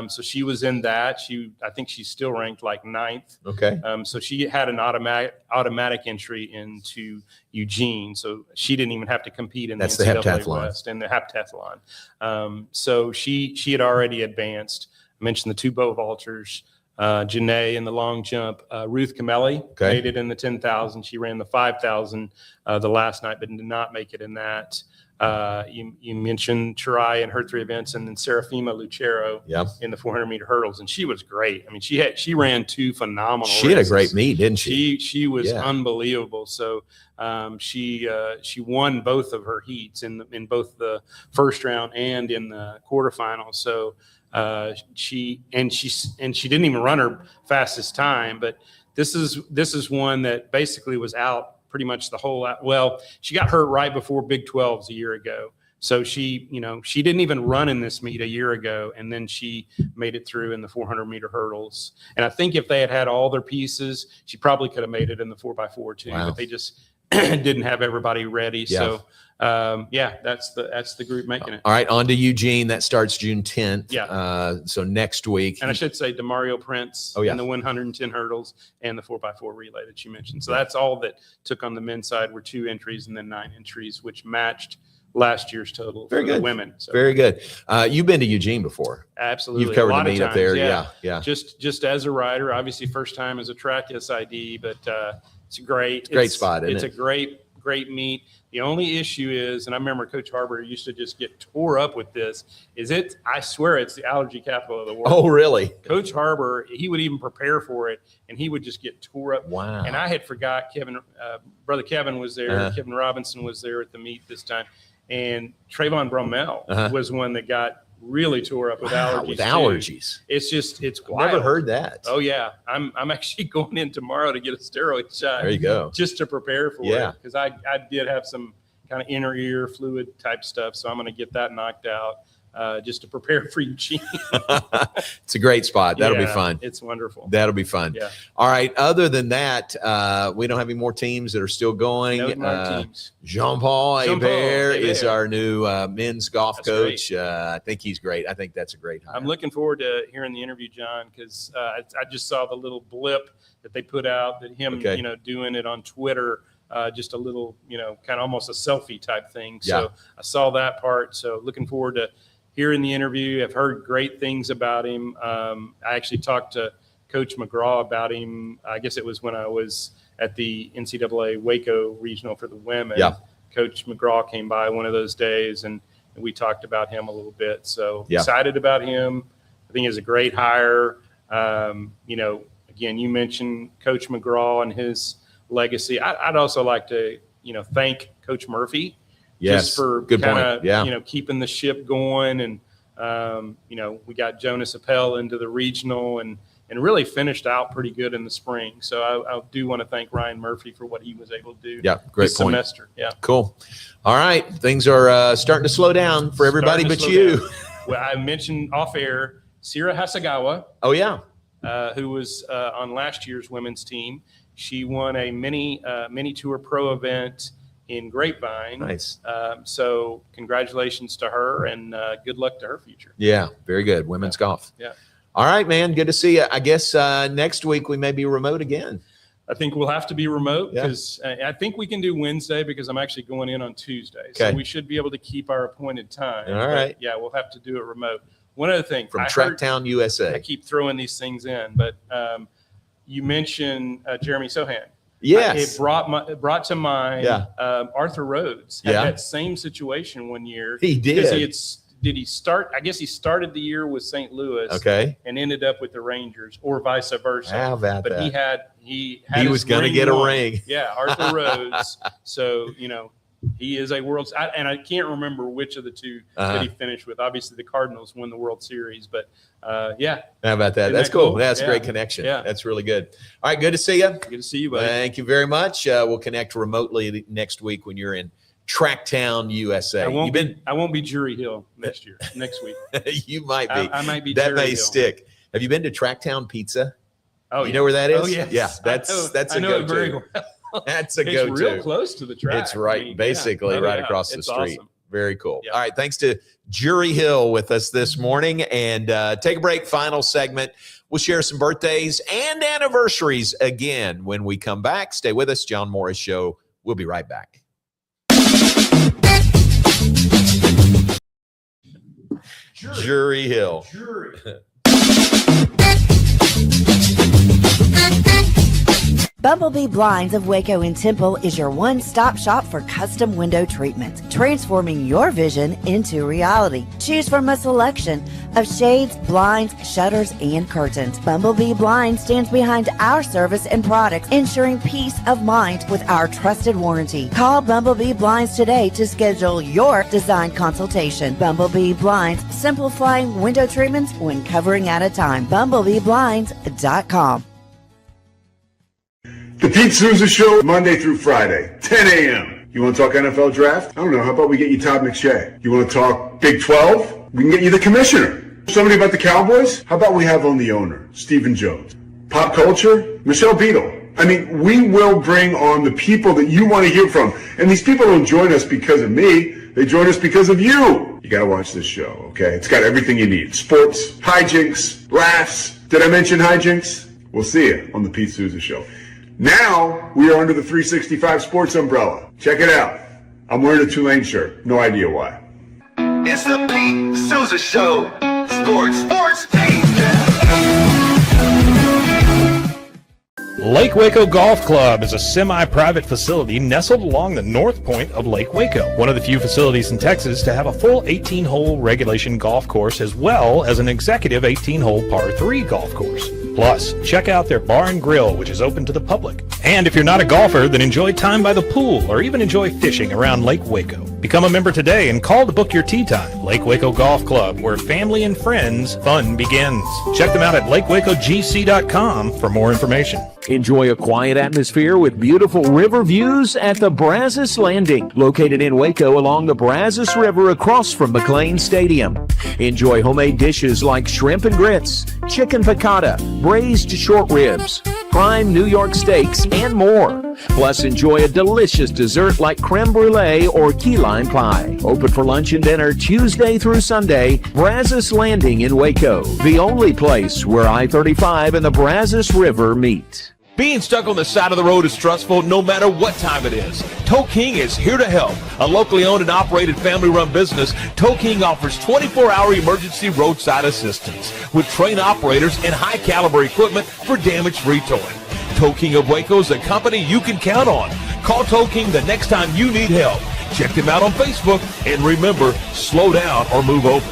So she was in that. I think she's still ranked like 9th. Okay. So she had an automatic entry into Eugene. So she didn't even have to compete in the NCAA West and the heptathlon. So she had already advanced. I mentioned the 2 bow vaulters, Janae in the long jump, Ruth Camelli made it in the 10,000. She ran the 5,000 the last night, but did not make it in that. You mentioned Chirai in her 3 events, and then Serafima Lucero in the 400-meter hurdles, and she was great. I mean, she ran 2 phenomenal races. She had a great meet, didn't she? She was unbelievable. So she won both of her heats in both the first round and in the quarterfinals. So she didn't even run her fastest time, but this is one that basically was out pretty much the whole. Well, she got hurt right before Big 12s a year ago. So she didn't even run in this meet a year ago, and then she made it through in the 400-meter hurdles. And I think if they had all their pieces, she probably could have made it in the 4x4 too. But they just didn't have everybody ready. So that's the group making it. All right, on to Eugene. That starts June 10th. So next week. And I should say Demario Prince in the 110 hurdles and the 4x4 relay that you mentioned. So that's all that took on the men's side were 2 entries and then 9 entries, which matched last year's total for the women. So. Very good. You've been to Eugene before. Absolutely. You've covered a lot the meet of up there. times, Yeah. Just as a rider, obviously first time as a track SID, but it's great. It's a great spot, isn't it? It's a great meet. The only issue is, and I remember Coach Harbour used to just get tore up with this, I swear it's the allergy capital of the world. Oh, really? Coach Harbour, he would even prepare for it, and he would just get tore up. Wow. And I had forgot Brother Kevin was there. Kevin Robinson was there at the meet this time. And Trayvon Bromell was one that got really tore up with allergies. With allergies. It's wild. Never heard that. Oh yeah. I'm actually going in tomorrow to get a steroid shot. There you go. Just to prepare for it. Because I did have some kind of inner ear fluid type stuff. So I'm going to get that knocked out. Just to prepare for Eugene. It's a great spot. That'll be fun. It's wonderful. That'll be fun. Yeah. All right. Other than that, we don't have any more teams that are still going. No more teams. Jean-Paul Hebert is our new men's golf coach. I think he's great. I think that's a great hire. I'm looking forward to hearing the interview, John, because I just saw the little blip that they put out that him, doing it on Twitter. Just a little, kind of almost a selfie type thing. So I saw that part. So looking forward to hearing the interview. I've heard great things about him. I actually talked to Coach McGraw about him. I guess it was when I was at the NCAA Waco regional for the women. Yeah. Coach McGraw came by one of those days and we talked about him a little bit. So excited about him. I think he's a great hire. Again, you mentioned Coach McGraw and his legacy. I'd also like to, thank Coach Murphy. Just for kind of, keeping the ship going. And, we got Jonas Appel into the regional and really finished out pretty good in the spring. So I do want to thank Ryan Murphy for what he was able to do great this semester. Yeah. Cool. All right. Things are starting to slow down for everybody but you. Well, I mentioned off air, Sierra Hasagawa. Oh, yeah. Who was on last year's women's team. She won a mini tour pro event in Grapevine. Nice. So congratulations to her and good luck to her future. Yeah, very good. Women's golf. Yeah. All right, man. Good to see you. I guess next week we may be remote again. I think we'll have to be remote Yeah. because I think we can do Wednesday because I'm actually going in on Tuesday. Okay. So we should be able to keep our appointed time. All right. Yeah, we'll have to do it remote. One other thing. From I Tracktown, USA. I keep throwing these things in, but you mentioned Jeremy Sohan. Yes. It brought to mind Arthur Rhodes had Yeah. that same situation one year. He did. Because he start? I guess he started the year with St. Louis. Okay. And ended up with the Rangers, or vice versa. How about but that? He was going to get a ring. Yeah, Arthur Rhodes. So he is a world, and I can't remember which of the two that he finished with. Obviously, the Cardinals won the World Series, but yeah. How about that? Isn't That's that cool. cool? That's a Yeah. great connection. Yeah. That's really good. All right, good to see you. Good to see you, buddy. Thank you very much. We'll connect remotely next week when you're in Tracktown, USA. I won't be Jerry Hill next week. You might be. I might be. That Jerry may Hill. stick. Have you been to Tracktown Pizza? Oh, you know where that is? Oh, yes. Yeah, that's I a know it very go-to. well. That's a It's go-to. real close to the track. It's right, I mean, basically yeah. Oh, right yeah. across the It's street. awesome. Very cool. Yeah. All right, thanks to Gerry Hill with us this morning. And take a break, final segment. We'll share some birthdays and anniversaries again when we come back. Stay with us, John Morris Show. We'll be right back. Gerry Hill. Bumblebee Blinds of Waco and Temple is your one-stop shop for custom window treatments, transforming your vision into reality. Choose from a selection of shades, blinds, shutters, and curtains. Bumblebee Blinds stands behind our service and products, ensuring peace of mind with our trusted warranty. Call Bumblebee Blinds today to schedule your design consultation. Bumblebee Blinds, simplifying window treatments one covering at a time. BumblebeeBlinds.com. The Pete Souza Show, Monday through Friday, 10 a.m. You want to talk NFL draft? I don't know. How about we get you Todd McShay? You want to talk Big 12? We can get you the commissioner. Somebody about the Cowboys? How about we have on the owner, Stephen Jones? Pop culture? Michelle Beadle. I mean, we will bring on the people that you want to hear from. And these people don't join us because of me. They join us because of you. You got to watch this show, okay? It's got everything you need. Sports, hijinks, laughs. Did I mention hijinks? We'll see you on the Pete Souza Show. Now, we are under the 365 Sports umbrella. Check it out. I'm wearing a Tulane shirt. No idea why. It's the Pete Souza Show. Sports, Pete. Lake Waco Golf Club is a semi-private facility nestled along the north point of Lake Waco. One of the few facilities in Texas to have a full 18-hole regulation golf course as well as an executive 18-hole par 3 golf course. Plus, check out their bar and grill, which is open to the public. And if you're not a golfer, then enjoy time by the pool or even enjoy fishing around Lake Waco. Become a member today and call to book your tee time. Lake Waco Golf Club, where family and friends fun begins. Check them out at lakewacogc.com for more information. Enjoy a quiet atmosphere with beautiful river views at the Brazos Landing, located in Waco along the Brazos River across from McLean Stadium. Enjoy homemade dishes like shrimp and grits, chicken piccata, braised short ribs, prime New York steaks, and more. Plus, enjoy a delicious dessert like creme brulee or key lime pie. Open for lunch and dinner Tuesday through Sunday. Brazos Landing in Waco, the only place where I-35 and the Brazos River meet. Being stuck on the side of the road is stressful no matter what time it is. Tow King is here to help. A locally owned and operated family-run business, Tow King offers 24-hour emergency roadside assistance with trained operators and high-caliber equipment for damage-free towing. Tow King of Waco is a company you can count on. Call Tow King the next time you need help. Check them out on Facebook, and remember, slow down or move over.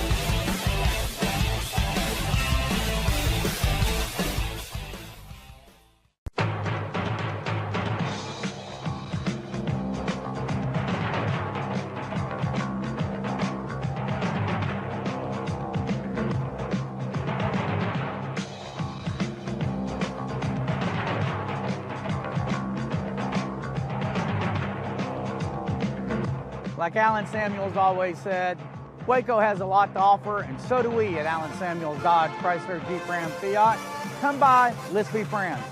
Like Alan Samuels always said, Waco has a lot to offer, and so do we at Alan Samuels Dodge Chrysler Jeep Ram Fiat. Come by, let's be friends.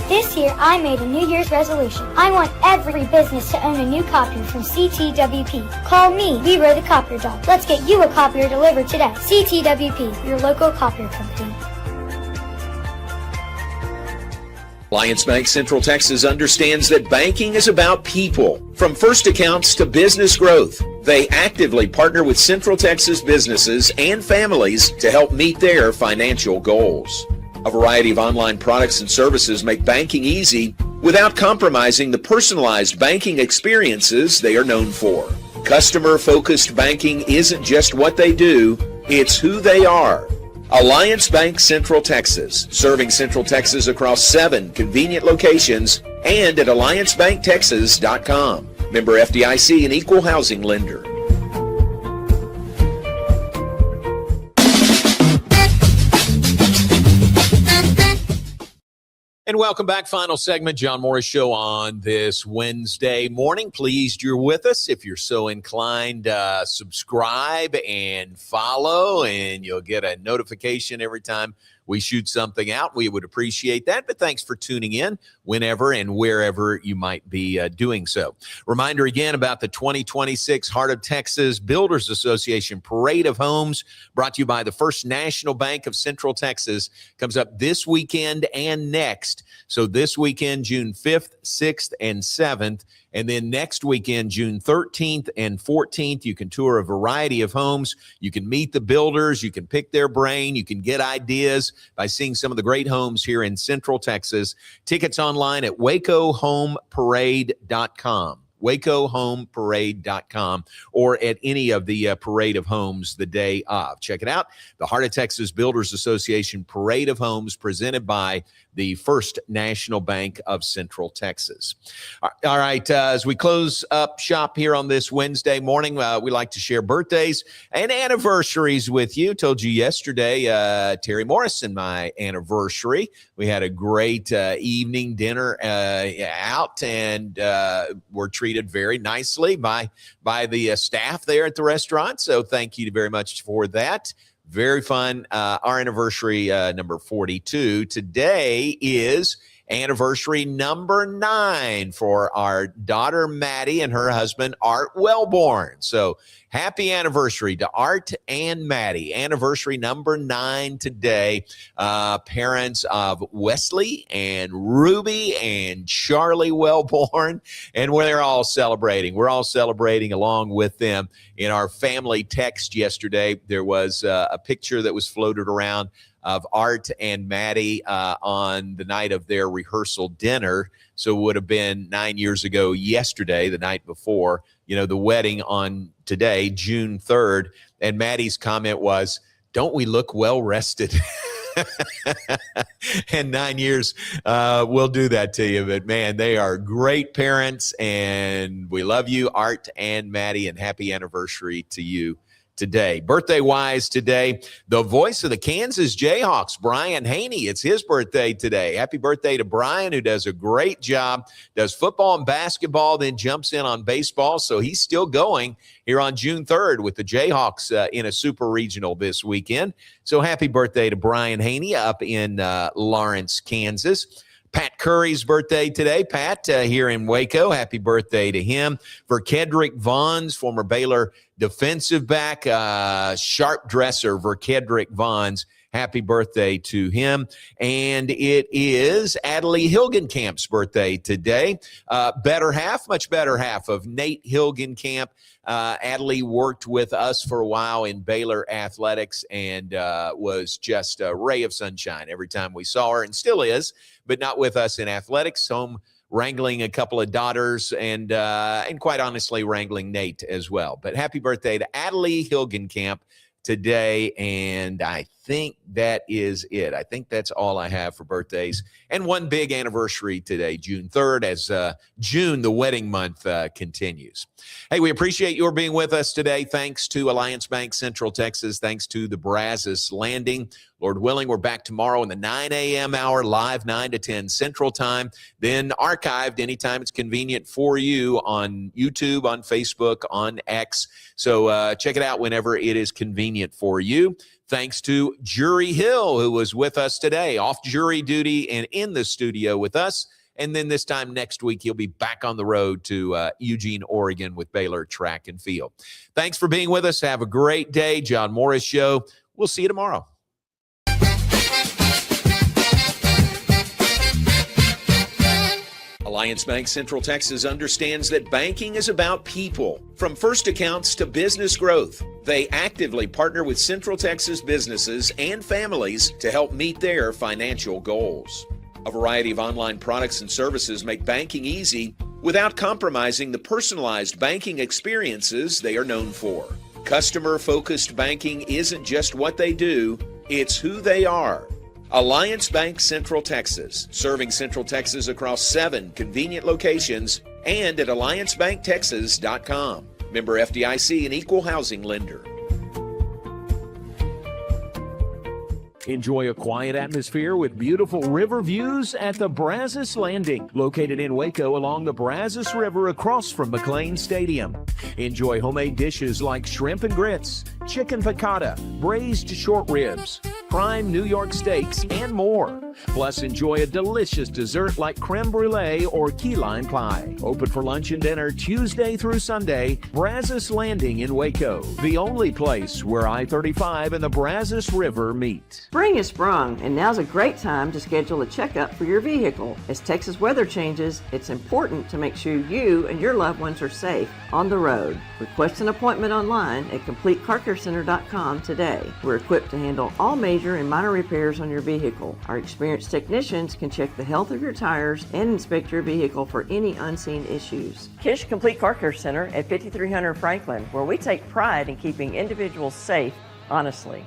This year, I made a New Year's resolution. I want every business to own a new copier from CTWP. Call me, Leroy the Copier Dog. Let's get you a copier delivered today. CTWP, your local copier company. Alliance Bank Central Texas understands that banking is about people. From first accounts to business growth, they actively partner with Central Texas businesses and families to help meet their financial goals. A variety of online products and services make banking easy without compromising the personalized banking experiences they are known for. Customer-focused banking isn't just what they do, it's who they are. Alliance Bank Central Texas, serving Central Texas across 7 convenient locations and at alliancebanktexas.com. Member FDIC, an equal housing lender. And welcome back. Final segment, John Morris Show on this Wednesday morning. Pleased you're with us. If you're so inclined, subscribe and follow, and you'll get a notification every time we shoot something out. We would appreciate that. But thanks for tuning in whenever and wherever you might be doing so. Reminder again about the 2026 Heart of Texas Builders Association Parade of Homes, brought to you by the First National Bank of Central Texas. Comes up this weekend and next. So this weekend, June 5th, 6th, and 7th. And then next weekend, June 13th and 14th, you can tour a variety of homes. You can meet the builders. You can pick their brain. You can get ideas by seeing some of the great homes here in Central Texas. Tickets online at wacohomeparade.com. wacohomeparade.com, or at any of the Parade of Homes the day of. Check it out. The Heart of Texas Builders Association Parade of Homes, presented by the First National Bank of Central Texas. All right, as we close up shop here on this Wednesday morning, we like to share birthdays and anniversaries with you. Told you yesterday, Terry Morrison, my anniversary. We had a great evening dinner out, and were treated very nicely by the staff there at the restaurant. So thank you very much for that. Very fun. Our anniversary number 42. Today is anniversary number 9 for our daughter Maddie and her husband Art Wellborn. So happy anniversary to Art and Maddie. Anniversary number 9 today. Parents of Wesley and Ruby and Charlie Wellborn, and they're all celebrating. We're all celebrating along with them. In our family text yesterday, there was a picture that was floated around of Art and Maddie on the night of their rehearsal dinner. So it would have been 9 years ago yesterday, the night before, the wedding on today, June 3rd. And Maddie's comment was, "Don't we look well rested?" And 9 years will do that to you. But, man, they are great parents, and we love you, Art and Maddie, and happy anniversary to you today. Birthday-wise today, the voice of the Kansas Jayhawks, Brian Haney. It's his birthday today. Happy birthday to Brian, who does a great job, does football and basketball, then jumps in on baseball. So he's still going here on June 3rd with the Jayhawks in a super regional this weekend. So happy birthday to Brian Haney up in Lawrence, Kansas. Pat Curry's birthday today. Pat here in Waco. Happy birthday to him. For Kedrick Vaughns, former Baylor defensive back, sharp dresser for Kedrick Vaughns. Happy birthday to him. And it is Adelie Hilgenkamp's birthday today. Much better half of Nate Hilgenkamp. Adelie worked with us for a while in Baylor athletics and was just a ray of sunshine every time we saw her, and still is, but not with us in athletics. Home wrangling a couple of daughters and quite honestly wrangling Nate as well. But happy birthday to Adelie Hilgenkamp today, and I think that is it. I think that's all I have for birthdays. And one big anniversary today, June 3rd, as June, the wedding month, continues. Hey, we appreciate your being with us today. Thanks to Alliance Bank Central Texas. Thanks to the Brazos Landing. Lord willing, we're back tomorrow in the 9 a.m. hour, live 9 to 10 Central Time, then archived anytime it's convenient for you on YouTube, on Facebook, on X. So check it out whenever it is convenient for you. Thanks to Jerry Hill, who was with us today, off jury duty and in the studio with us. And then this time next week, he'll be back on the road to Eugene, Oregon with Baylor Track and Field. Thanks for being with us. Have a great day. John Morris Show. We'll see you tomorrow. Alliance Bank Central Texas understands that banking is about people. From first accounts to business growth, they actively partner with Central Texas businesses and families to help meet their financial goals. A variety of online products and services make banking easy without compromising the personalized banking experiences they are known for. Customer-focused banking isn't just what they do, it's who they are. Alliance Bank Central Texas, serving Central Texas across 7 convenient locations and at alliancebanktexas.com. Member FDIC, an equal housing lender. Enjoy a quiet atmosphere with beautiful river views at the Brazos Landing, located in Waco along the Brazos River across from McLean Stadium. Enjoy homemade dishes like shrimp and grits, chicken piccata, braised short ribs, prime New York steaks, and more. Plus, enjoy a delicious dessert like creme brulee or key lime pie. Open for lunch and dinner Tuesday through Sunday. Brazos Landing in Waco, the only place where I-35 and the Brazos River meet. Spring is sprung, and now's a great time to schedule a checkup for your vehicle. As Texas weather changes, it's important to make sure you and your loved ones are safe on the road. Request an appointment online at CompleteCarCareCenter.com today. We're equipped to handle all major and minor repairs on your vehicle. Our experienced technicians can check the health of your tires and inspect your vehicle for any unseen issues. Kish Complete Car Care Center at 5300 Franklin, where we take pride in keeping individuals safe, honestly.